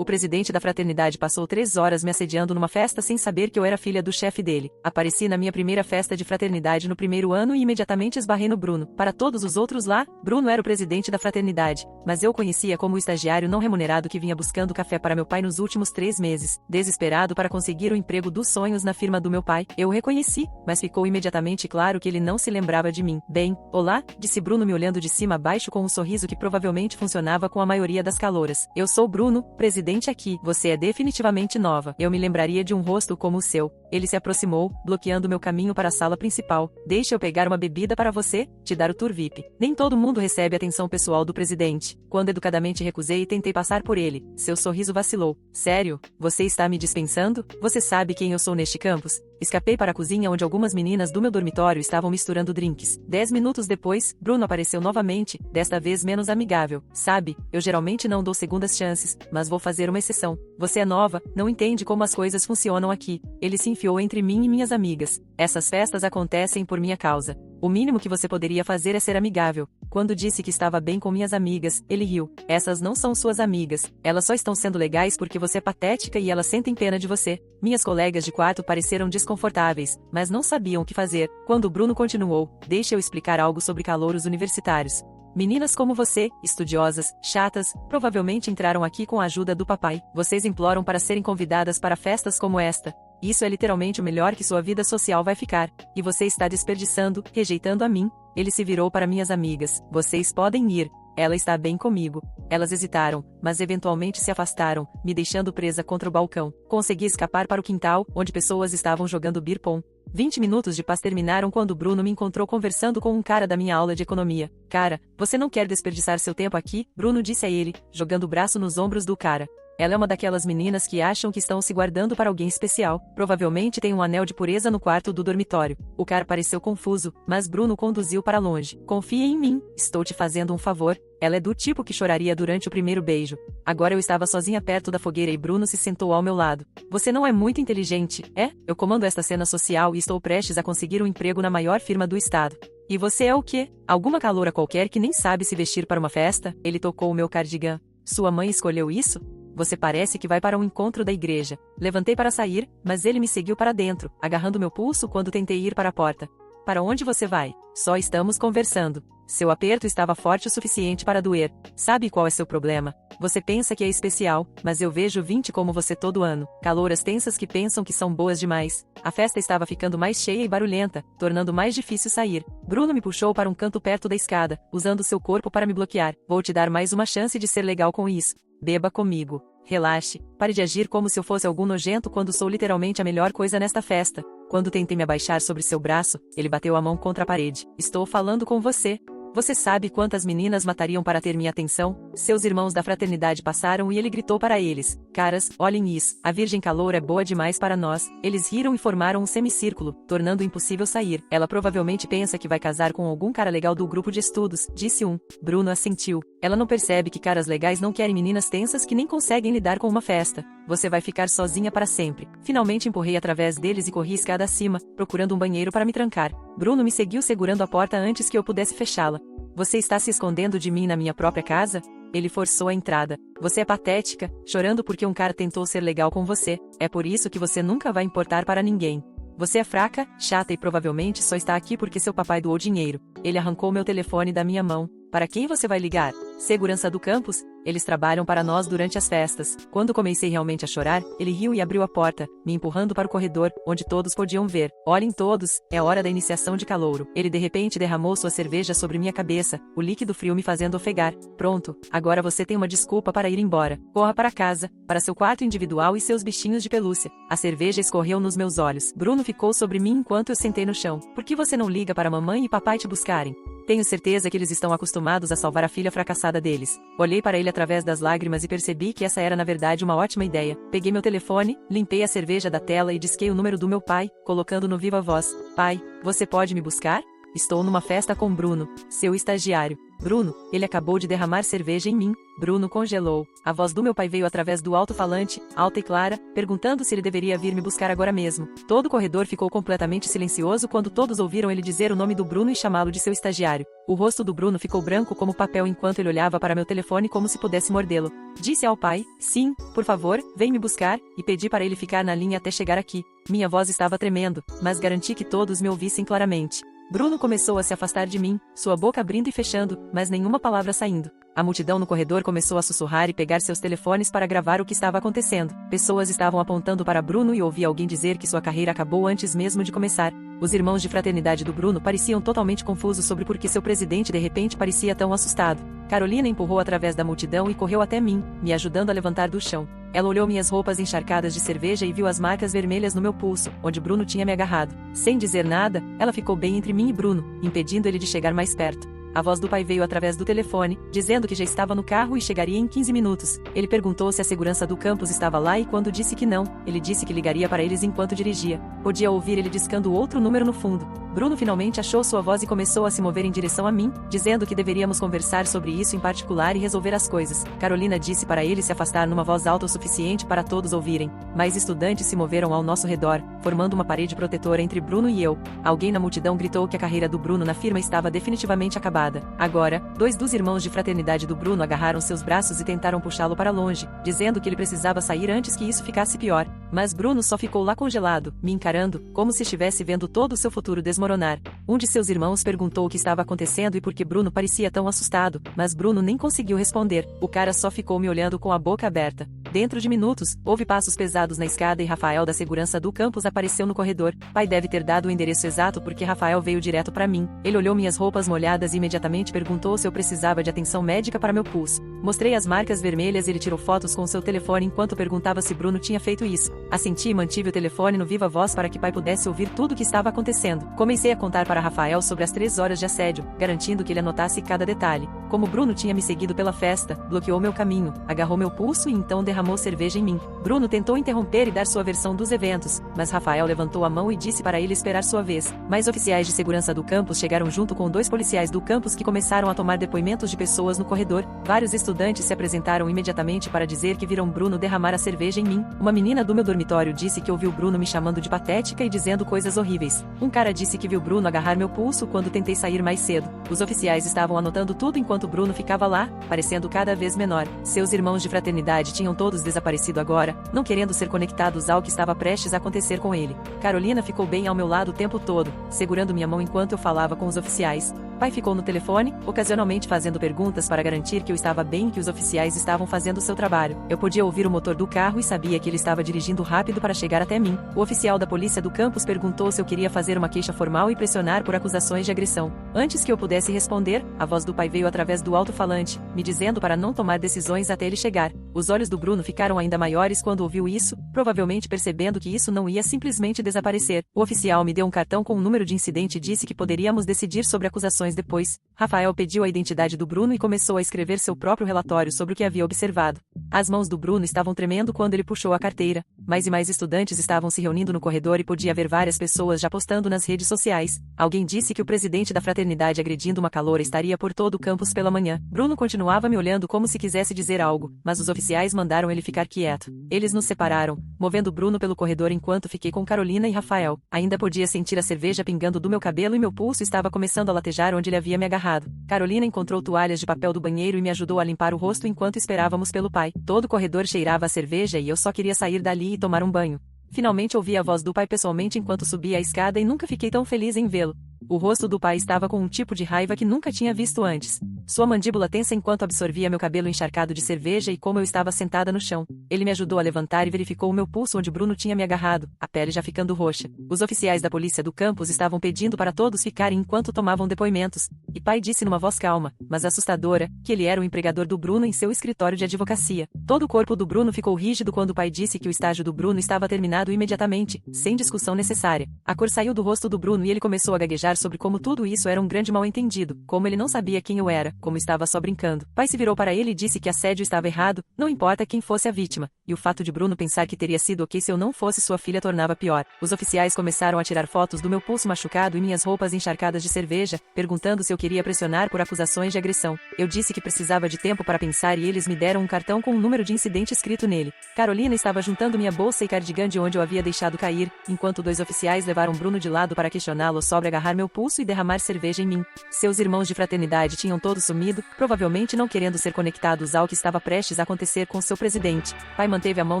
O presidente da fraternidade passou 3 horas me assediando numa festa sem saber que eu era filha do chefe dele. Apareci na minha primeira festa de fraternidade no primeiro ano e imediatamente esbarrei no Bruno. Para todos os outros lá, Bruno era o presidente da fraternidade, mas eu o conhecia como o estagiário não remunerado que vinha buscando café para meu pai nos últimos 3 meses. Desesperado para conseguir o emprego dos sonhos na firma do meu pai, eu o reconheci, mas ficou imediatamente claro que ele não se lembrava de mim. Bem, olá, disse Bruno me olhando de cima a baixo com um sorriso que provavelmente funcionava com a maioria das calouras. Eu sou Bruno, presidente aqui. Você é definitivamente nova. Eu me lembraria de um rosto como o seu. Ele se aproximou, bloqueando meu caminho para a sala principal. Deixa eu pegar uma bebida para você, te dar o tour VIP. Nem todo mundo recebe a atenção pessoal do presidente. Quando educadamente recusei e tentei passar por ele, seu sorriso vacilou. Sério? Você está me dispensando? Você sabe quem eu sou neste campus? Escapei para a cozinha onde algumas meninas do meu dormitório estavam misturando drinks. 10 minutos depois, Bruno apareceu novamente, desta vez menos amigável. Sabe, eu geralmente não dou segundas chances, mas vou fazer uma exceção. Você é nova, não entende como as coisas funcionam aqui. Ele se enfiou entre mim e minhas amigas. Essas festas acontecem por minha causa. O mínimo que você poderia fazer é ser amigável. Quando disse que estava bem com minhas amigas, ele riu. Essas não são suas amigas. Elas só estão sendo legais porque você é patética e elas sentem pena de você. Minhas colegas de quarto pareceram desconfortáveis, mas não sabiam o que fazer. Quando Bruno continuou, deixa eu explicar algo sobre calouros universitários. Meninas como você, estudiosas, chatas, provavelmente entraram aqui com a ajuda do papai. Vocês imploram para serem convidadas para festas como esta. Isso é literalmente o melhor que sua vida social vai ficar. E você está desperdiçando, rejeitando a mim. Ele se virou para minhas amigas. Vocês podem ir. Ela está bem comigo. Elas hesitaram, mas eventualmente se afastaram, me deixando presa contra o balcão. Consegui escapar para o quintal, onde pessoas estavam jogando beer pong. 20 minutos de paz terminaram quando Bruno me encontrou conversando com um cara da minha aula de economia. Cara, você não quer desperdiçar seu tempo aqui? Bruno disse a ele, jogando o braço nos ombros do cara. Ela é uma daquelas meninas que acham que estão se guardando para alguém especial. Provavelmente tem um anel de pureza no quarto do dormitório. O cara pareceu confuso, mas Bruno conduziu para longe. Confia em mim, estou te fazendo um favor. Ela é do tipo que choraria durante o primeiro beijo. Agora eu estava sozinha perto da fogueira e Bruno se sentou ao meu lado. Você não é muito inteligente, é? Eu comando esta cena social e estou prestes a conseguir um emprego na maior firma do estado. E você é o quê? Alguma caloura qualquer que nem sabe se vestir para uma festa? Ele tocou o meu cardigan. Sua mãe escolheu isso? Você parece que vai para um encontro da igreja. Levantei para sair, mas ele me seguiu para dentro, agarrando meu pulso quando tentei ir para a porta. Para onde você vai? Só estamos conversando. Seu aperto estava forte o suficiente para doer. Sabe qual é seu problema? Você pensa que é especial, mas eu vejo 20 como você todo ano. Calouras tensas que pensam que são boas demais. A festa estava ficando mais cheia e barulhenta, tornando mais difícil sair. Bruno me puxou para um canto perto da escada, usando seu corpo para me bloquear. Vou te dar mais uma chance de ser legal com isso. Beba comigo. Relaxe. Pare de agir como se eu fosse algum nojento quando sou literalmente a melhor coisa nesta festa. Quando tentei me abaixar sobre seu braço, ele bateu a mão contra a parede. Estou falando com você. Você sabe quantas meninas matariam para ter minha atenção? Seus irmãos da fraternidade passaram e ele gritou para eles. Caras, olhem isso. A Virgem Caloura é boa demais para nós. Eles riram e formaram um semicírculo, tornando impossível sair. Ela provavelmente pensa que vai casar com algum cara legal do grupo de estudos, disse um. Bruno assentiu. Ela não percebe que caras legais não querem meninas tensas que nem conseguem lidar com uma festa. Você vai ficar sozinha para sempre. Finalmente empurrei através deles e corri escada acima, procurando um banheiro para me trancar. Bruno me seguiu segurando a porta antes que eu pudesse fechá-la. Você está se escondendo de mim na minha própria casa? Ele forçou a entrada. Você é patética, chorando porque um cara tentou ser legal com você. É por isso que você nunca vai importar para ninguém. Você é fraca, chata e provavelmente só está aqui porque seu papai doou dinheiro. Ele arrancou meu telefone da minha mão. Para quem você vai ligar? Segurança do campus? Eles trabalham para nós durante as festas. Quando comecei realmente a chorar, ele riu e abriu a porta, me empurrando para o corredor, onde todos podiam ver. Olhem todos, é hora da iniciação de calouro. Ele de repente derramou sua cerveja sobre minha cabeça, o líquido frio me fazendo ofegar. Pronto, agora você tem uma desculpa para ir embora. Corra para casa, para seu quarto individual e seus bichinhos de pelúcia. A cerveja escorreu nos meus olhos. Bruno ficou sobre mim enquanto eu sentei no chão. Por que você não liga para mamãe e papai te buscarem? Tenho certeza que eles estão acostumados a salvar a filha fracassada deles. Olhei para ele através das lágrimas e percebi que essa era na verdade uma ótima ideia. Peguei meu telefone, limpei a cerveja da tela e disquei o número do meu pai, colocando no viva voz. Pai, você pode me buscar? Estou numa festa com Bruno, seu estagiário. Bruno, ele acabou de derramar cerveja em mim. Bruno congelou. A voz do meu pai veio através do alto-falante, alta e clara, perguntando se ele deveria vir me buscar agora mesmo. Todo o corredor ficou completamente silencioso quando todos ouviram ele dizer o nome do Bruno e chamá-lo de seu estagiário. O rosto do Bruno ficou branco como papel enquanto ele olhava para meu telefone como se pudesse mordê-lo. Disse ao pai, sim, por favor, vem me buscar, e pedi para ele ficar na linha até chegar aqui. Minha voz estava tremendo, mas garanti que todos me ouvissem claramente. Bruno começou a se afastar de mim, sua boca abrindo e fechando, mas nenhuma palavra saindo. A multidão no corredor começou a sussurrar e pegar seus telefones para gravar o que estava acontecendo. Pessoas estavam apontando para Bruno e ouvi alguém dizer que sua carreira acabou antes mesmo de começar. Os irmãos de fraternidade do Bruno pareciam totalmente confusos sobre por que seu presidente de repente parecia tão assustado. Carolina empurrou através da multidão e correu até mim, me ajudando a levantar do chão. Ela olhou minhas roupas encharcadas de cerveja e viu as marcas vermelhas no meu pulso, onde Bruno tinha me agarrado. Sem dizer nada, ela ficou bem entre mim e Bruno, impedindo ele de chegar mais perto. A voz do pai veio através do telefone, dizendo que já estava no carro e chegaria em 15 minutos. Ele perguntou se a segurança do campus estava lá e quando disse que não, ele disse que ligaria para eles enquanto dirigia. Podia ouvir ele discando outro número no fundo. Bruno finalmente achou sua voz e começou a se mover em direção a mim, dizendo que deveríamos conversar sobre isso em particular e resolver as coisas. Carolina disse para ele se afastar numa voz alta o suficiente para todos ouvirem. Mais estudantes se moveram ao nosso redor, formando uma parede protetora entre Bruno e eu. Alguém na multidão gritou que a carreira do Bruno na firma estava definitivamente acabada. Agora, dois dos irmãos de fraternidade do Bruno agarraram seus braços e tentaram puxá-lo para longe, dizendo que ele precisava sair antes que isso ficasse pior. Mas Bruno só ficou lá congelado, me encarando, como se estivesse vendo todo o seu futuro desmoronar. Um de seus irmãos perguntou o que estava acontecendo e por que Bruno parecia tão assustado, mas Bruno nem conseguiu responder. O cara só ficou me olhando com a boca aberta. Dentro de minutos, houve passos pesados na escada e Rafael da segurança do campus apareceu no corredor. Pai deve ter dado o endereço exato porque Rafael veio direto para mim. Ele olhou minhas roupas molhadas e imediatamente perguntou se eu precisava de atenção médica para meu pulso. Mostrei as marcas vermelhas e ele tirou fotos com seu telefone enquanto perguntava se Bruno tinha feito isso. Assenti e mantive o telefone no viva voz para que pai pudesse ouvir tudo o que estava acontecendo. Comecei a contar para Rafael sobre as 3 horas de assédio, garantindo que ele anotasse cada detalhe. Como Bruno tinha me seguido pela festa, bloqueou meu caminho, agarrou meu pulso e então derramou cerveja em mim. Bruno tentou interromper e dar sua versão dos eventos, mas Rafael levantou a mão e disse para ele esperar sua vez. Mais oficiais de segurança do campus chegaram junto com 2 policiais do campus que começaram a tomar depoimentos de pessoas no corredor. Vários estudantes se apresentaram imediatamente para dizer que viram Bruno derramar a cerveja em mim. Uma menina do meu dormitório disse que ouviu Bruno me chamando de patética e dizendo coisas horríveis. Um cara disse que viu Bruno agarrar meu pulso quando tentei sair mais cedo. Os oficiais estavam anotando tudo enquanto Bruno ficava lá, parecendo cada vez menor. Seus irmãos de fraternidade tinham todos desaparecido agora, não querendo ser conectados ao que estava prestes a acontecer com ele. Carolina ficou bem ao meu lado o tempo todo, segurando minha mão enquanto eu falava com os oficiais. Pai ficou no telefone, ocasionalmente fazendo perguntas para garantir que eu estava bem e que os oficiais estavam fazendo seu trabalho. Eu podia ouvir o motor do carro e sabia que ele estava dirigindo rápido para chegar até mim. O oficial da polícia do campus perguntou se eu queria fazer uma queixa formal e pressionar por acusações de agressão. Antes que eu pudesse responder, a voz do pai veio através do alto-falante, me dizendo para não tomar decisões até ele chegar. Os olhos do Bruno ficaram ainda maiores quando ouviu isso, provavelmente percebendo que isso não ia simplesmente desaparecer. O oficial me deu um cartão com um número de incidente e disse que poderíamos decidir sobre acusações depois. Rafael pediu a identidade do Bruno e começou a escrever seu próprio relatório sobre o que havia observado. As mãos do Bruno estavam tremendo quando ele puxou a carteira. Mais e mais estudantes estavam se reunindo no corredor e podia ver várias pessoas já postando nas redes sociais. Alguém disse que o presidente da fraternidade agredindo uma caloura estaria por todo o campus pela manhã. Bruno continuava me olhando como se quisesse dizer algo, mas os oficiais mandaram ele ficar quieto. Eles nos separaram, movendo Bruno pelo corredor enquanto fiquei com Carolina e Rafael. Ainda podia sentir a cerveja pingando do meu cabelo e meu pulso estava começando a latejar onde ele havia me agarrado. Carolina encontrou toalhas de papel do banheiro e me ajudou a limpar o rosto enquanto esperávamos pelo pai. Todo o corredor cheirava a cerveja e eu só queria sair dali e tomar um banho. Finalmente ouvi a voz do pai pessoalmente enquanto subia a escada e nunca fiquei tão feliz em vê-lo. O rosto do pai estava com um tipo de raiva que nunca tinha visto antes. Sua mandíbula tensa enquanto absorvia meu cabelo encharcado de cerveja e como eu estava sentada no chão. Ele me ajudou a levantar e verificou o meu pulso onde Bruno tinha me agarrado, a pele já ficando roxa. Os oficiais da polícia do campus estavam pedindo para todos ficarem enquanto tomavam depoimentos. E pai disse numa voz calma, mas assustadora, que ele era o empregador do Bruno em seu escritório de advocacia. Todo o corpo do Bruno ficou rígido quando o pai disse que o estágio do Bruno estava terminado imediatamente, sem discussão necessária. A cor saiu do rosto do Bruno e ele começou a gaguejar sobre como tudo isso era um grande mal-entendido, como ele não sabia quem eu era, como estava só brincando. Pai se virou para ele e disse que assédio estava errado, não importa quem fosse a vítima. e o fato de Bruno pensar que teria sido ok se eu não fosse sua filha tornava pior. Os oficiais começaram a tirar fotos do meu pulso machucado e minhas roupas encharcadas de cerveja, perguntando se eu queria pressionar por acusações de agressão. Eu disse que precisava de tempo para pensar e eles me deram um cartão com um número de incidente escrito nele. Carolina estava juntando minha bolsa e cardigan de onde eu havia deixado cair, enquanto 2 oficiais levaram Bruno de lado para questioná-lo sobre agarrar meu pulso e derramar cerveja em mim. Seus irmãos de fraternidade tinham todos sumido, provavelmente não querendo ser conectados ao que estava prestes a acontecer com seu presidente. Pai manteve a mão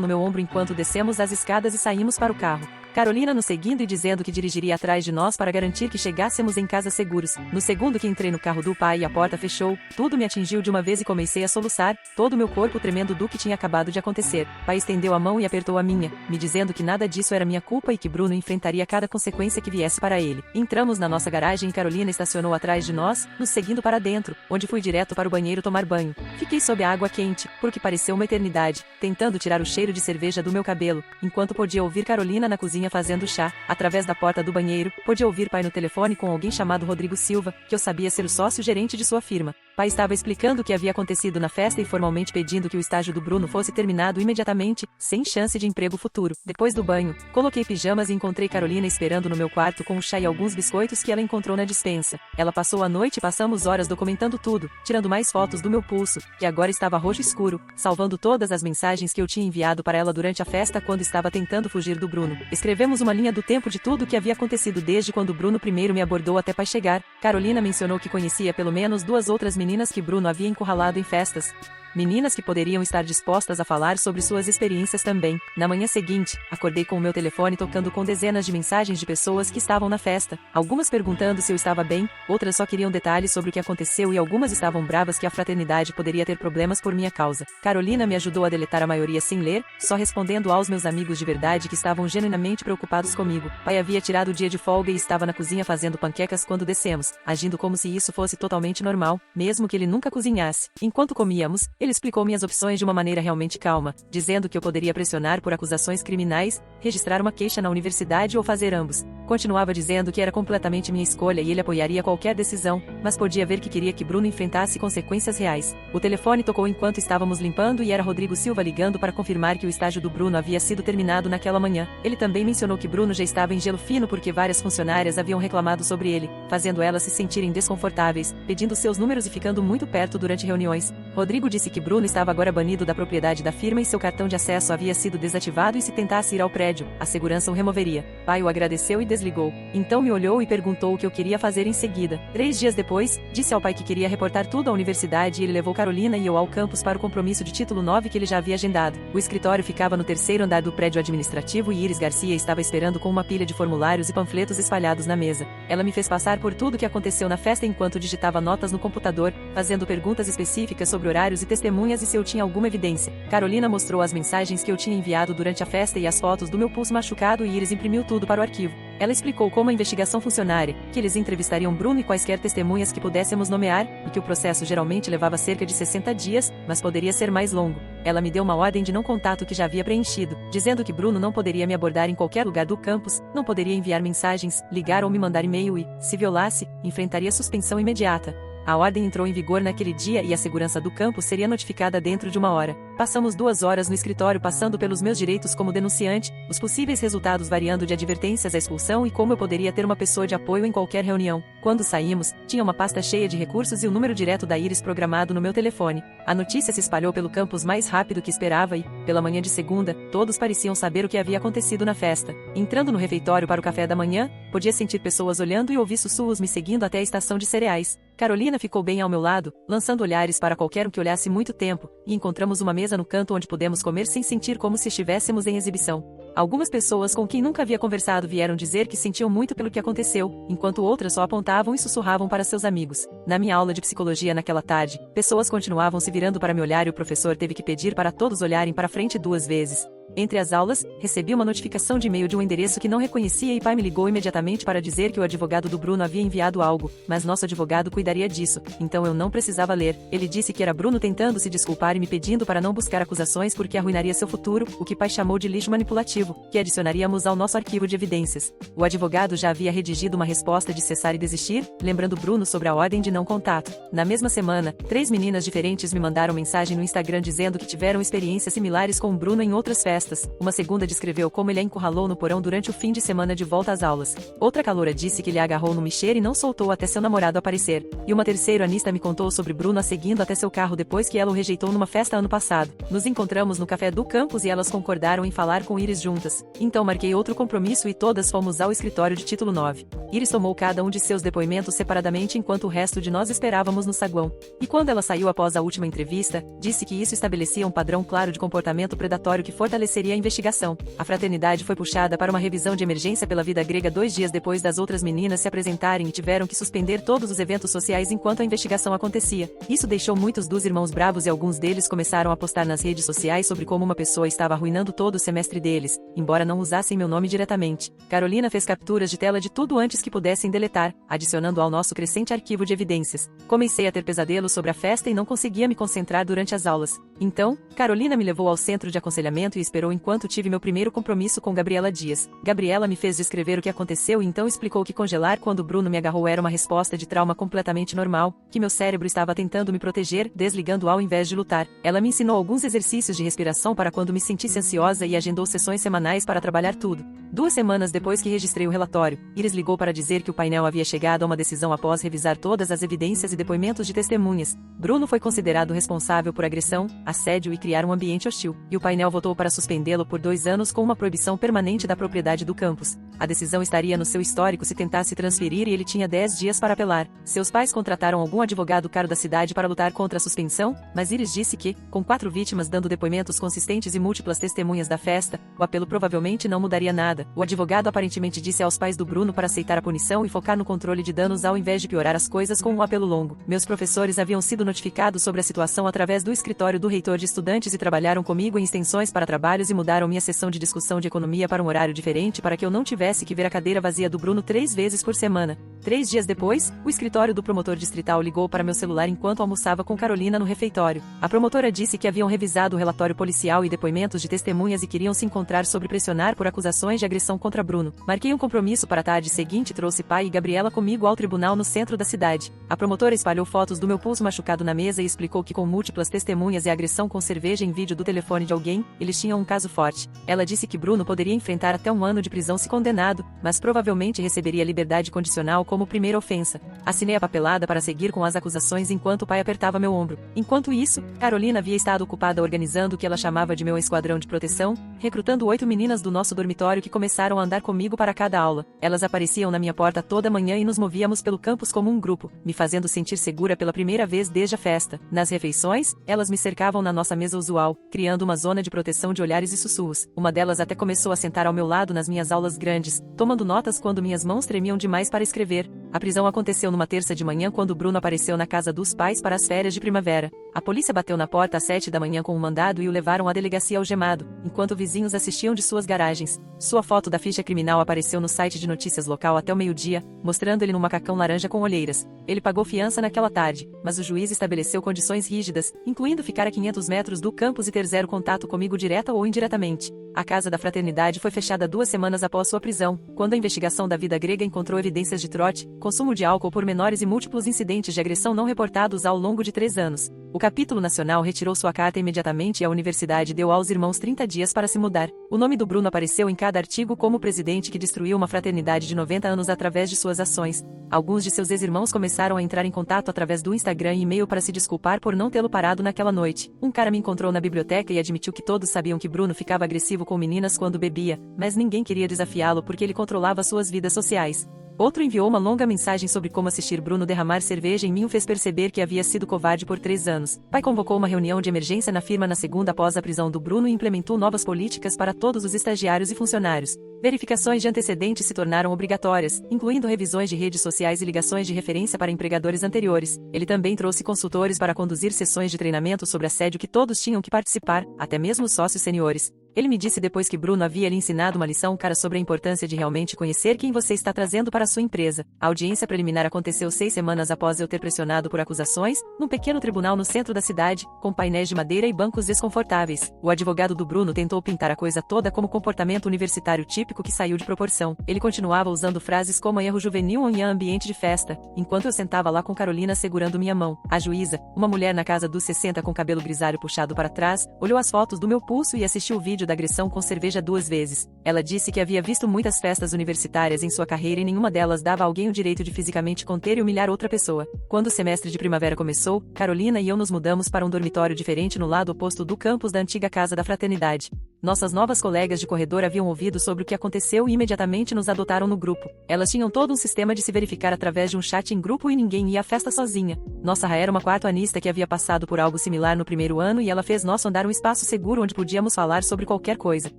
no meu ombro enquanto descemos as escadas e saímos para o carro. Carolina nos seguindo e dizendo que dirigiria atrás de nós para garantir que chegássemos em casa seguros. No segundo que entrei no carro do pai e a porta fechou, tudo me atingiu de uma vez e comecei a soluçar, todo o meu corpo tremendo do que tinha acabado de acontecer. Pai estendeu a mão e apertou a minha, me dizendo que nada disso era minha culpa e que Bruno enfrentaria cada consequência que viesse para ele. Entramos na nossa garagem e Carolina estacionou atrás de nós, nos seguindo para dentro, onde fui direto para o banheiro tomar banho. Fiquei sob a água quente, porque pareceu uma eternidade, tentando tirar o cheiro de cerveja do meu cabelo, enquanto podia ouvir Carolina na cozinha fazendo chá. Através da porta do banheiro, podia ouvir pai no telefone com alguém chamado Rodrigo Silva, que eu sabia ser o sócio-gerente de sua firma. Pai estava explicando o que havia acontecido na festa e formalmente pedindo que o estágio do Bruno fosse terminado imediatamente, sem chance de emprego futuro. Depois do banho, coloquei pijamas e encontrei Carolina esperando no meu quarto com o chá e alguns biscoitos que ela encontrou na despensa. Ela passou a noite e passamos horas documentando tudo, tirando mais fotos do meu pulso, que agora estava roxo escuro, salvando todas as mensagens que eu tinha enviado para ela durante a festa quando estava tentando fugir do Bruno. Escrevemos uma linha do tempo de tudo o que havia acontecido desde quando Bruno primeiro me abordou até pai chegar. Carolina mencionou que conhecia pelo menos 2 outras meninas que Bruno havia encurralado em festas. Meninas que poderiam estar dispostas a falar sobre suas experiências também. Na manhã seguinte, acordei com o meu telefone tocando com dezenas de mensagens de pessoas que estavam na festa, algumas perguntando se eu estava bem, outras só queriam detalhes sobre o que aconteceu e algumas estavam bravas que a fraternidade poderia ter problemas por minha causa. Carolina me ajudou a deletar a maioria sem ler, só respondendo aos meus amigos de verdade que estavam genuinamente preocupados comigo. Pai havia tirado o dia de folga e estava na cozinha fazendo panquecas quando descemos, agindo como se isso fosse totalmente normal, mesmo que ele nunca cozinhasse. Enquanto comíamos, ele explicou minhas opções de uma maneira realmente calma, dizendo que eu poderia pressionar por acusações criminais, registrar uma queixa na universidade ou fazer ambos. Continuava dizendo que era completamente minha escolha e ele apoiaria qualquer decisão, mas podia ver que queria que Bruno enfrentasse consequências reais. O telefone tocou enquanto estávamos limpando e era Rodrigo Silva ligando para confirmar que o estágio do Bruno havia sido terminado naquela manhã. Ele também mencionou que Bruno já estava em gelo fino porque várias funcionárias haviam reclamado sobre ele, fazendo elas se sentirem desconfortáveis, pedindo seus números e ficando muito perto durante reuniões. Rodrigo disse que Bruno estava agora banido da propriedade da firma e seu cartão de acesso havia sido desativado e se tentasse ir ao prédio, a segurança o removeria. Pai o agradeceu e desligou. Então me olhou e perguntou o que eu queria fazer em seguida. 3 dias depois, disse ao pai que queria reportar tudo à universidade e ele levou Carolina e eu ao campus para o compromisso de título 9 que ele já havia agendado. O escritório ficava no 3º andar do prédio administrativo e Iris Garcia estava esperando com uma pilha de formulários e panfletos espalhados na mesa. Ela me fez passar por tudo o que aconteceu na festa enquanto digitava notas no computador, fazendo perguntas específicas sobre horários e testemunhas e se eu tinha alguma evidência. Carolina mostrou as mensagens que eu tinha enviado durante a festa e as fotos do meu pulso machucado e Iris imprimiu tudo para o arquivo. Ela explicou como a investigação funcionaria, que eles entrevistariam Bruno e quaisquer testemunhas que pudéssemos nomear, e que o processo geralmente levava cerca de 60 dias, mas poderia ser mais longo. Ela me deu uma ordem de não contato que já havia preenchido, dizendo que Bruno não poderia me abordar em qualquer lugar do campus, não poderia enviar mensagens, ligar ou me mandar e-mail e, se violasse, enfrentaria suspensão imediata. A ordem entrou em vigor naquele dia e a segurança do campus seria notificada dentro de 1 hora. Passamos 2 horas no escritório passando pelos meus direitos como denunciante, os possíveis resultados variando de advertências à expulsão e como eu poderia ter uma pessoa de apoio em qualquer reunião. Quando saímos, tinha uma pasta cheia de recursos e o número direto da Iris programado no meu telefone. A notícia se espalhou pelo campus mais rápido que esperava e, pela manhã de segunda, todos pareciam saber o que havia acontecido na festa. Entrando no refeitório para o café da manhã, podia sentir pessoas olhando e ouvir sussurros me seguindo até a estação de cereais. Carolina ficou bem ao meu lado, lançando olhares para qualquer um que olhasse muito tempo, e encontramos uma mesa no canto onde pudemos comer sem sentir como se estivéssemos em exibição. Algumas pessoas com quem nunca havia conversado vieram dizer que sentiam muito pelo que aconteceu, enquanto outras só apontavam e sussurravam para seus amigos. Na minha aula de psicologia naquela tarde, pessoas continuavam se virando para me olhar e o professor teve que pedir para todos olharem para frente 2 vezes. Entre as aulas, recebi uma notificação de e-mail de um endereço que não reconhecia e pai me ligou imediatamente para dizer que o advogado do Bruno havia enviado algo, mas nosso advogado cuidaria disso, então eu não precisava ler. Ele disse que era Bruno tentando se desculpar e me pedindo para não buscar acusações porque arruinaria seu futuro, o que pai chamou de lixo manipulativo, que adicionaríamos ao nosso arquivo de evidências. O advogado já havia redigido uma resposta de cessar e desistir, lembrando Bruno sobre a ordem de não contato. Na mesma semana, 3 meninas diferentes me mandaram mensagem no Instagram dizendo que tiveram experiências similares com o Bruno em outras festas. Uma segunda descreveu como ele a encurralou no porão durante o fim de semana de volta às aulas. Outra caloura disse que ele a agarrou no mixer e não soltou até seu namorado aparecer. E uma terceira anista me contou sobre Bruno a seguindo até seu carro depois que ela o rejeitou numa festa ano passado. Nos encontramos no café do campus e elas concordaram em falar com Iris juntas. Então marquei outro compromisso e todas fomos ao escritório de título 9. Iris tomou cada um de seus depoimentos separadamente enquanto o resto de nós esperávamos no saguão. E quando ela saiu após a última entrevista, disse que isso estabelecia um padrão claro de comportamento predatório que fortaleceria a investigação. A fraternidade foi puxada para uma revisão de emergência pela Vida Grega 2 dias depois das outras meninas se apresentarem e tiveram que suspender todos os eventos sociais enquanto a investigação acontecia. Isso deixou muitos dos irmãos bravos e alguns deles começaram a postar nas redes sociais sobre como uma pessoa estava arruinando todo o semestre deles, embora não usassem meu nome diretamente. Carolina fez capturas de tela de tudo antes que pudessem deletar, adicionando ao nosso crescente arquivo de evidências. Comecei a ter pesadelos sobre a festa e não conseguia me concentrar durante as aulas. Então, Carolina me levou ao centro de aconselhamento e esperou enquanto tive meu primeiro compromisso com Gabriela Dias. Gabriela me fez descrever o que aconteceu e então explicou que congelar quando Bruno me agarrou era uma resposta de trauma completamente normal, que meu cérebro estava tentando me proteger, desligando ao invés de lutar. Ela me ensinou alguns exercícios de respiração para quando me sentisse ansiosa e agendou sessões semanais para trabalhar tudo. 2 semanas depois que registrei o relatório, Iris ligou para dizer que o painel havia chegado a uma decisão após revisar todas as evidências e depoimentos de testemunhas. Bruno foi considerado responsável por agressão, assédio e criar um ambiente hostil, e o painel votou para suspendê-lo por 2 anos com uma proibição permanente da propriedade do campus. A decisão estaria no seu histórico se tentasse transferir e ele tinha 10 dias para apelar. Seus pais contrataram algum advogado caro da cidade para lutar contra a suspensão, mas Iris disse que, com 4 vítimas dando depoimentos consistentes e múltiplas testemunhas da festa, o apelo provavelmente não mudaria nada. O advogado aparentemente disse aos pais do Bruno para aceitar a punição e focar no controle de danos ao invés de piorar as coisas com um apelo longo. Meus professores haviam sido notificados sobre a situação através do escritório do reitor de estudantes e trabalharam comigo em extensões para trabalhos e mudaram minha sessão de discussão de economia para um horário diferente para que eu não tivesse que ver a cadeira vazia do Bruno 3 vezes por semana. 3 dias depois, o escritório do promotor distrital ligou para meu celular enquanto almoçava com Carolina no refeitório. A promotora disse que haviam revisado o relatório policial e depoimentos de testemunhas e queriam se encontrar sobre pressionar por acusações de agressão contra Bruno. Marquei um compromisso para a tarde seguinte e trouxe pai e Gabriela comigo ao tribunal no centro da cidade. A promotora espalhou fotos do meu pulso machucado na mesa e explicou que com múltiplas testemunhas e agressão com cerveja em vídeo do telefone de alguém, eles tinham um caso forte. Ela disse que Bruno poderia enfrentar até 1 ano de prisão se condenado, mas provavelmente receberia liberdade condicional como primeira ofensa. Assinei a papelada para seguir com as acusações enquanto o pai apertava meu ombro. Enquanto isso, Carolina havia estado ocupada organizando o que ela chamava de meu esquadrão de proteção, recrutando 8 meninas do nosso dormitório que começaram a andar comigo para cada aula. Elas apareciam na minha porta toda manhã e nos movíamos pelo campus como um grupo, me fazendo sentir segura pela primeira vez desde a festa. Nas refeições, elas me cercavam na nossa mesa usual, criando uma zona de proteção de olhares e sussurros. Uma delas até começou a sentar ao meu lado nas minhas aulas grandes, tomando notas quando minhas mãos tremiam demais para escrever. A prisão aconteceu numa terça de manhã quando Bruno apareceu na casa dos pais para as férias de primavera. A polícia bateu na porta às 7 da manhã com um mandado e o levaram à delegacia algemado, enquanto vizinhos assistiam de suas garagens. Sua foto da ficha criminal apareceu no site de notícias local até o meio-dia, mostrando ele num macacão laranja com olheiras. Ele pagou fiança naquela tarde, mas o juiz estabeleceu condições rígidas, incluindo ficar a 500 metros do campus e ter 0 contato comigo direta ou indiretamente. A casa da fraternidade foi fechada 2 semanas após sua prisão, quando a investigação da Vida Grega encontrou evidências de trote, consumo de álcool por menores e múltiplos incidentes de agressão não reportados ao longo de 3 anos. O capítulo nacional retirou sua carta imediatamente e a universidade deu aos irmãos 30 dias para se mudar. O nome do Bruno apareceu em cada artigo como o presidente que destruiu uma fraternidade de 90 anos através de suas ações. Alguns de seus ex-irmãos começaram a entrar em contato através do Instagram e e-mail para se desculpar por não tê-lo parado naquela noite. Um cara me encontrou na biblioteca e admitiu que todos sabiam que Bruno ficava agressivo com meninas quando bebia, mas ninguém queria desafiá-lo porque ele controlava suas vidas sociais. Outro enviou uma longa mensagem sobre como assistir Bruno derramar cerveja em mim o fez perceber que havia sido covarde por 3 anos. Pai convocou uma reunião de emergência na firma na segunda após a prisão do Bruno e implementou novas políticas para todos os estagiários e funcionários. Verificações de antecedentes se tornaram obrigatórias, incluindo revisões de redes sociais e ligações de referência para empregadores anteriores. Ele também trouxe consultores para conduzir sessões de treinamento sobre assédio que todos tinham que participar, até mesmo os sócios seniores. Ele me disse depois que Bruno havia lhe ensinado uma lição cara sobre a importância de realmente conhecer quem você está trazendo para a sua empresa. A audiência preliminar aconteceu 6 semanas após eu ter pressionado por acusações, num pequeno tribunal no centro da cidade, com painéis de madeira e bancos desconfortáveis. O advogado do Bruno tentou pintar a coisa toda como comportamento universitário típico que saiu de proporção. Ele continuava usando frases como erro juvenil em ambiente de festa, enquanto eu sentava lá com Carolina segurando minha mão. A juíza, uma mulher na casa dos 60 com cabelo grisalho puxado para trás, olhou as fotos do meu pulso e assistiu o vídeo da agressão com cerveja 2 vezes. Ela disse que havia visto muitas festas universitárias em sua carreira e nenhuma delas dava a alguém o direito de fisicamente conter e humilhar outra pessoa. Quando o semestre de primavera começou, Carolina e eu nos mudamos para um dormitório diferente no lado oposto do campus da antiga Casa da Fraternidade. Nossas novas colegas de corredor haviam ouvido sobre o que aconteceu e imediatamente nos adotaram no grupo. Elas tinham todo um sistema de se verificar através de um chat em grupo e ninguém ia à festa sozinha. Nossa Ra era uma quarto-anista que havia passado por algo similar no primeiro ano e ela fez nosso andar um espaço seguro onde podíamos falar sobre qualquer coisa.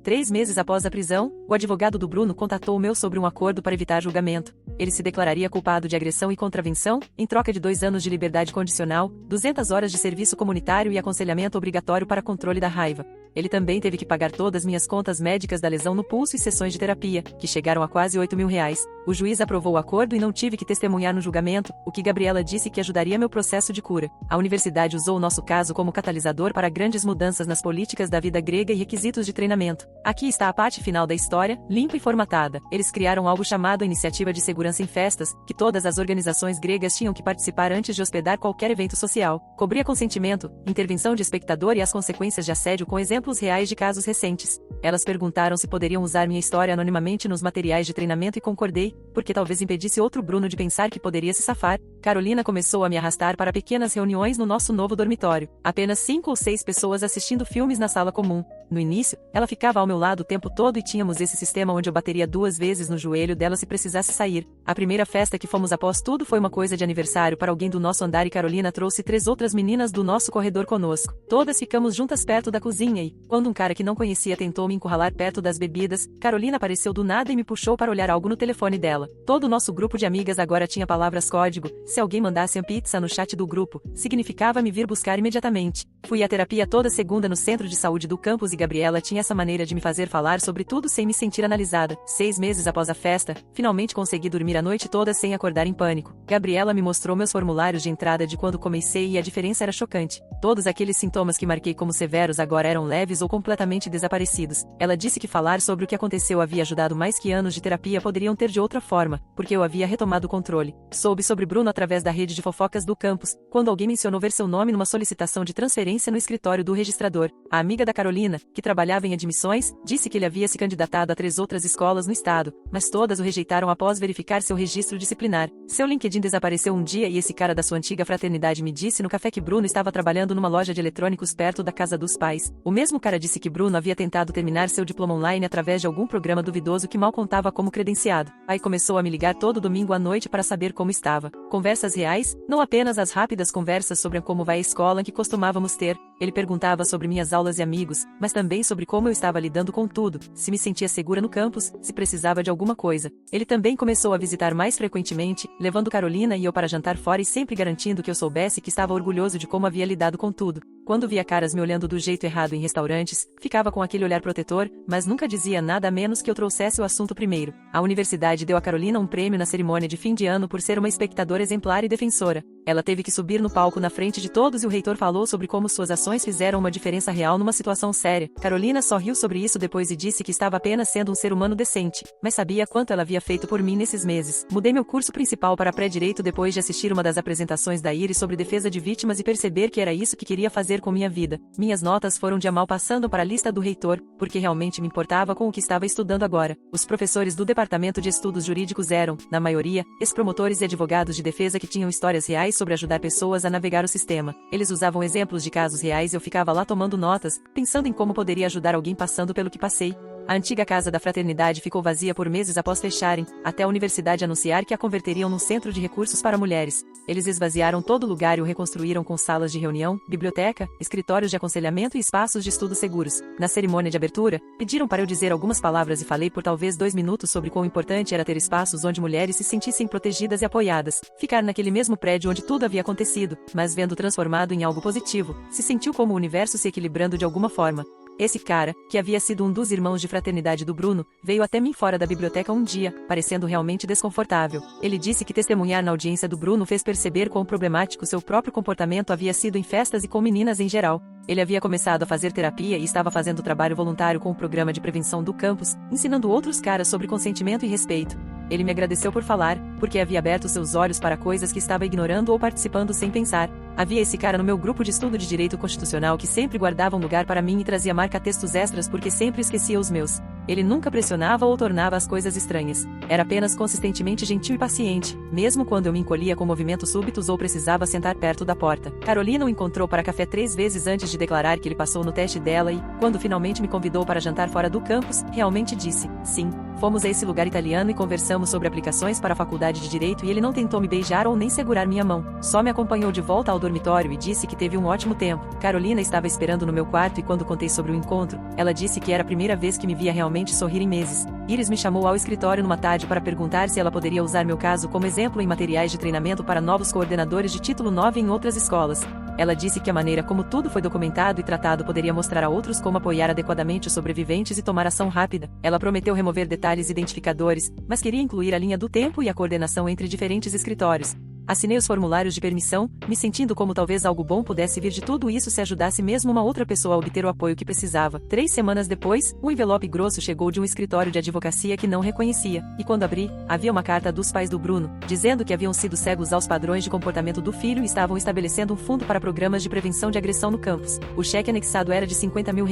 3 meses após a prisão, o advogado do Bruno contatou o meu sobre um acordo para evitar julgamento. Ele se declararia culpado de agressão e contravenção, em troca de 2 anos de liberdade condicional, 200 horas de serviço comunitário e aconselhamento obrigatório para controle da raiva. Ele também teve que pagar todas minhas contas médicas da lesão no pulso e sessões de terapia, que chegaram a quase R$ 8.000. O juiz aprovou o acordo e não tive que testemunhar no julgamento, o que Gabriela disse que ajudaria meu processo de cura. A universidade usou o nosso caso como catalisador para grandes mudanças nas políticas da vida grega e requisitos de treinamento. Aqui está a parte final da história, limpa e formatada. Eles criaram algo chamado a Iniciativa de Segurança em Festas, que todas as organizações gregas tinham que participar antes de hospedar qualquer evento social. Cobria consentimento, intervenção de espectador e as consequências de assédio com exemplos reais de casos recentes. Elas perguntaram se poderiam usar minha história anonimamente nos materiais de treinamento e concordei, porque talvez impedisse outro Bruno de pensar que poderia se safar. Carolina começou a me arrastar para pequenas reuniões no nosso novo dormitório. Apenas 5 ou 6 pessoas assistindo filmes na sala comum. No início, ela ficava ao meu lado o tempo todo e tínhamos esse sistema onde eu bateria 2 vezes no joelho dela se precisasse sair. A primeira festa que fomos após tudo foi uma coisa de aniversário para alguém do nosso andar e Carolina trouxe 3 outras meninas do nosso corredor conosco. Todas ficamos juntas perto da cozinha e, quando um cara que não conhecia tentou me encurralar perto das bebidas, Carolina apareceu do nada e me puxou para olhar algo no telefone dela. Todo o nosso grupo de amigas agora tinha palavras código. Se alguém mandasse uma pizza no chat do grupo, significava me vir buscar imediatamente. Fui à terapia toda segunda no centro de saúde do campus e Gabriela tinha essa maneira de me fazer falar sobre tudo sem me sentir analisada. 6 meses após a festa, finalmente consegui dormir a noite toda sem acordar em pânico. Gabriela me mostrou meus formulários de entrada de quando comecei e a diferença era chocante. Todos aqueles sintomas que marquei como severos agora eram leves ou completamente desaparecidos. Ela disse que falar sobre o que aconteceu havia ajudado mais que anos de terapia poderiam ter de outra forma, porque eu havia retomado o controle. Soube sobre Bruno através da rede de fofocas do campus, quando alguém mencionou ver seu nome numa solicitação de transferência no escritório do registrador. A amiga da Carolina, que trabalhava em admissões, disse que ele havia se candidatado a 3 outras escolas no estado, mas todas o rejeitaram após verificar seu registro disciplinar. Seu LinkedIn desapareceu um dia e esse cara da sua antiga fraternidade me disse no café que Bruno estava trabalhando numa loja de eletrônicos perto da casa dos pais. O mesmo cara disse que Bruno havia tentado terminar seu diploma online através de algum programa duvidoso que mal contava como credenciado. Aí começou a me ligar todo domingo à noite para saber como estava. Conversas reais, não apenas as rápidas conversas sobre como vai a escola que costumávamos ter. Ele perguntava sobre minhas aulas e amigos, mas também sobre como eu estava lidando com tudo, se me sentia segura no campus, se precisava de alguma coisa. Ele também começou a visitar mais frequentemente, levando Carolina e eu para jantar fora e sempre garantindo que eu soubesse que estava orgulhoso de como havia lidado com tudo. Quando via caras me olhando do jeito errado em restaurantes, ficava com aquele olhar protetor, mas nunca dizia nada a menos que eu trouxesse o assunto primeiro. A universidade deu a Carolina um prêmio na cerimônia de fim de ano por ser uma espectadora exemplar e defensora. Ela teve que subir no palco na frente de todos e o reitor falou sobre como suas ações fizeram uma diferença real numa situação séria. Carolina só riu sobre isso depois e disse que estava apenas sendo um ser humano decente, mas sabia quanto ela havia feito por mim nesses meses. Mudei meu curso principal para pré-direito depois de assistir uma das apresentações da Iris sobre defesa de vítimas e perceber que era isso que queria fazer com minha vida. Minhas notas foram de a mal passando para a lista do reitor, porque realmente me importava com o que estava estudando agora. Os professores do Departamento de Estudos Jurídicos eram, na maioria, ex-promotores e advogados de defesa que tinham histórias reais sobre ajudar pessoas a navegar o sistema. Eles usavam exemplos de casos reais e eu ficava lá tomando notas, pensando em como poderia ajudar alguém passando pelo que passei. A antiga casa da fraternidade ficou vazia por meses após fecharem, até a universidade anunciar que a converteriam num centro de recursos para mulheres. Eles esvaziaram todo o lugar e o reconstruíram com salas de reunião, biblioteca, escritórios de aconselhamento e espaços de estudo seguros. Na cerimônia de abertura, pediram para eu dizer algumas palavras e falei por talvez 2 minutos sobre quão importante era ter espaços onde mulheres se sentissem protegidas e apoiadas. Ficar naquele mesmo prédio onde tudo havia acontecido, mas vendo transformado em algo positivo, se sentiu como o universo se equilibrando de alguma forma. Esse cara, que havia sido um dos irmãos de fraternidade do Bruno, veio até mim fora da biblioteca um dia, parecendo realmente desconfortável. Ele disse que testemunhar na audiência do Bruno fez perceber quão problemático seu próprio comportamento havia sido em festas e com meninas em geral. Ele havia começado a fazer terapia e estava fazendo trabalho voluntário com o programa de prevenção do campus, ensinando outros caras sobre consentimento e respeito. Ele me agradeceu por falar, porque havia aberto seus olhos para coisas que estava ignorando ou participando sem pensar. Havia esse cara no meu grupo de estudo de direito constitucional que sempre guardava um lugar para mim e trazia marca-textos extras porque sempre esquecia os meus. Ele nunca pressionava ou tornava as coisas estranhas. Era apenas consistentemente gentil e paciente, mesmo quando eu me encolhia com movimentos súbitos ou precisava sentar perto da porta. Carolina o encontrou para café 3 vezes antes de declarar que ele passou no teste dela e, quando finalmente me convidou para jantar fora do campus, realmente disse, sim. Fomos a esse lugar italiano e conversamos sobre aplicações para a faculdade de Direito e ele não tentou me beijar ou nem segurar minha mão. Só me acompanhou de volta ao dormitório e disse que teve um ótimo tempo. Carolina estava esperando no meu quarto e quando contei sobre o encontro, ela disse que era a primeira vez que me via realmente sorrir em meses. Iris me chamou ao escritório numa tarde para perguntar se ela poderia usar meu caso como exemplo em materiais de treinamento para novos coordenadores de título 9 em outras escolas. Ela disse que a maneira como tudo foi documentado e tratado poderia mostrar a outros como apoiar adequadamente os sobreviventes e tomar ação rápida. Ela prometeu remover detalhes identificadores, mas queria incluir a linha do tempo e a coordenação entre diferentes escritórios. Assinei os formulários de permissão, me sentindo como talvez algo bom pudesse vir de tudo isso se ajudasse mesmo uma outra pessoa a obter o apoio que precisava. 3 semanas depois, um envelope grosso chegou de um escritório de advocacia que não reconhecia, e quando abri, havia uma carta dos pais do Bruno, dizendo que haviam sido cegos aos padrões de comportamento do filho e estavam estabelecendo um fundo para programas de prevenção de agressão no campus. O cheque anexado era de R$50 mil,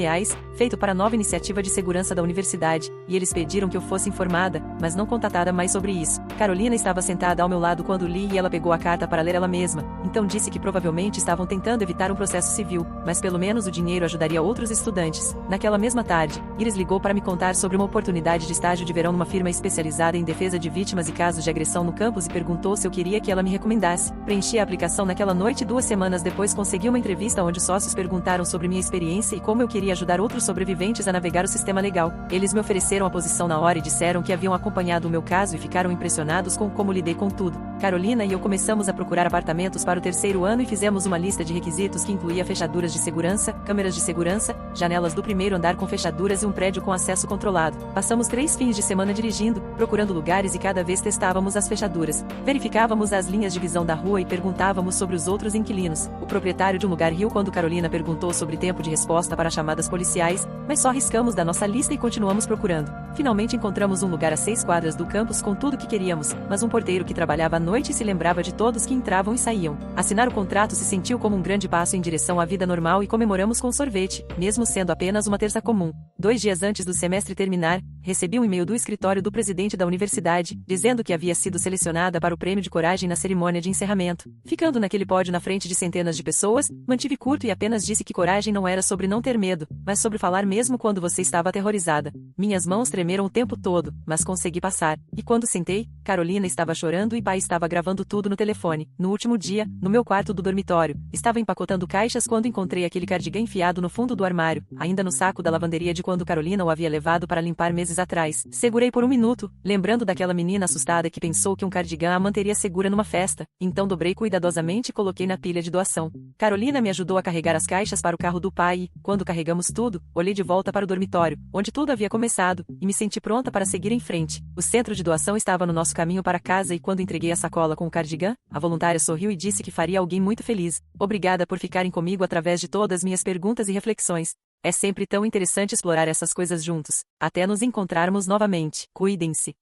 feito para a nova iniciativa de segurança da universidade, e eles pediram que eu fosse informada, mas não contatada mais sobre isso. Carolina estava sentada ao meu lado quando li e ela pegou a carta para ler ela mesma, então disse que provavelmente estavam tentando evitar um processo civil, mas pelo menos o dinheiro ajudaria outros estudantes. Naquela mesma tarde, Iris ligou para me contar sobre uma oportunidade de estágio de verão numa firma especializada em defesa de vítimas e casos de agressão no campus e perguntou se eu queria que ela me recomendasse. Preenchi a aplicação naquela noite e 2 semanas depois consegui uma entrevista onde sócios perguntaram sobre minha experiência e como eu queria ajudar outros sobreviventes a navegar o sistema legal. Eles me ofereceram a posição na hora e disseram que haviam acompanhado o meu caso e ficaram impressionados com como lidei com tudo. Carolina e eu começamos a procurar apartamentos para o 3º ano e fizemos uma lista de requisitos que incluía fechaduras de segurança, câmeras de segurança, janelas do 1º andar com fechaduras e um prédio com acesso controlado. Passamos 3 fins de semana dirigindo, procurando lugares e cada vez testávamos as fechaduras. Verificávamos as linhas de visão da rua e perguntávamos sobre os outros inquilinos. O proprietário de um lugar riu quando Carolina perguntou sobre tempo de resposta para chamadas policiais, mas só riscamos da nossa lista e continuamos procurando. Finalmente encontramos um lugar a 6 quadras do campus com tudo que queríamos, mas um porteiro que trabalhava à noite e se lembrava de todos que entravam e saíam. Assinar o contrato se sentiu como um grande passo em direção à vida normal e comemoramos com sorvete, mesmo sendo apenas uma terça comum. 2 dias antes do semestre terminar, recebi um e-mail do escritório do presidente da universidade, dizendo que havia sido selecionada para o prêmio de coragem na cerimônia de encerramento. Ficando naquele pódio na frente de centenas de pessoas, mantive curto e apenas disse que coragem não era sobre não ter medo, mas sobre falar mesmo quando você estava aterrorizada. Minhas mãos tremeram o tempo todo, mas consegui passar. E quando sentei, Carolina estava chorando e pai estava gravando tudo no telefone. No último dia, no meu quarto do dormitório, estava empacotando caixas quando encontrei aquele cardigã enfiado no fundo do armário, ainda no saco da lavanderia de quando Carolina o havia levado para limpar meses atrás. Segurei por um minuto, lembrando daquela menina assustada que pensou que um cardigã a manteria segura numa festa, então dobrei cuidadosamente e coloquei na pilha de doação. Carolina me ajudou a carregar as caixas para o carro do pai e, quando carregamos tudo, olhei de volta para o dormitório, onde tudo havia começado, e me senti pronta para seguir em frente. O centro de doação estava no nosso caminho para casa e quando entreguei a sacola com o cardigã, a voluntária sorriu e disse que faria alguém muito feliz. Obrigada por ficarem comigo através de todas minhas perguntas e reflexões. É sempre tão interessante explorar essas coisas juntos. Até nos encontrarmos novamente. Cuidem-se.